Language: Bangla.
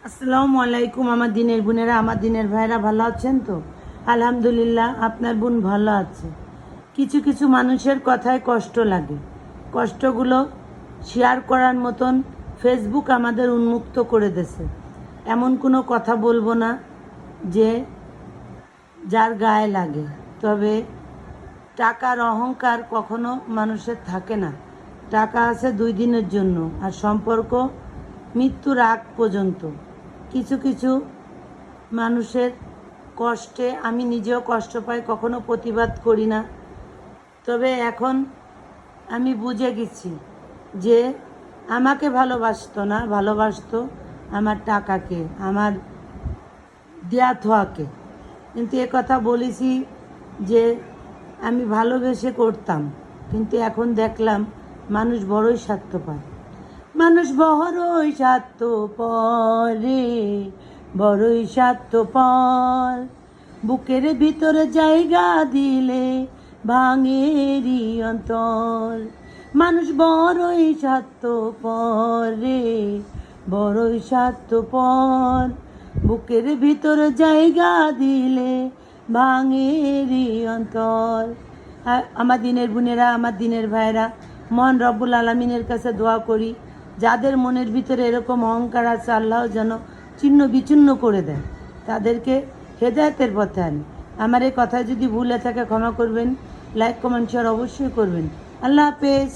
আসসালামু আলাইকুম। আমার দিনের বোনেরা, আমার দিনের ভাইরা ভালো আছেন তো? আলহামদুলিল্লাহ, আপনার বোন ভালো আছে। কিছু কিছু মানুষের কথায় কষ্ট লাগে। কষ্টগুলো শেয়ার করার মতন ফেসবুক আমাদের উন্মুক্ত করে দেছে। এমন কোনো কথা বলবো না যে যার গায়ে লাগে। তবে টাকার অহংকার কখনো মানুষের থাকে না। টাকা আছে 2 দিনের জন্য, আর সম্পর্ক মৃত্যুর আগ পর্যন্ত। কিছু কিছু মানুষের কষ্টে আমি নিজেও কষ্ট পাই, কখনো প্রতিবাদ করি না। তবে এখন আমি বুঝে গেছি যে আমাকে ভালোবাসতো না, ভালোবাসতো আমার টাকাকে, আমার দেয়া থোয়াকে। কিন্তু এ কথা বলেছি যে আমি ভালোবেসে করতাম, কিন্তু এখন দেখলাম মানুষ বড়ই স্বার্থপর। মানুষ বড়ই স্বার্থপর রে, বড়ই স্বার্থপর। বুকের ভিতরে জায়গা দিলে ভাঙেরই অন্তর। মানুষ বড়ই স্বার্থপর রে, বড়ই স্বার্থপর। বুকের ভিতরে জায়গা দিলে ভাঙেরই অন্তর। আমার দিনের বোনেরা, আমার দিনের ভাইরা, মন রব্বুল আলমিনের কাছে দোয়া করি, যাদের মনের ভিতরে এরকম অহংকার আছে আল্লাহ যেন ছিন্ন বিচ্ছিন্ন করে দেয়, তাদেরকে হেদায়েতের পথে আনে। আমার এই কথায় যদি ভুলে থাকে ক্ষমা করবেন। লাইক কমেন্ট শেয়ার অবশ্যই করবেন। আল্লাহ হাফেজ।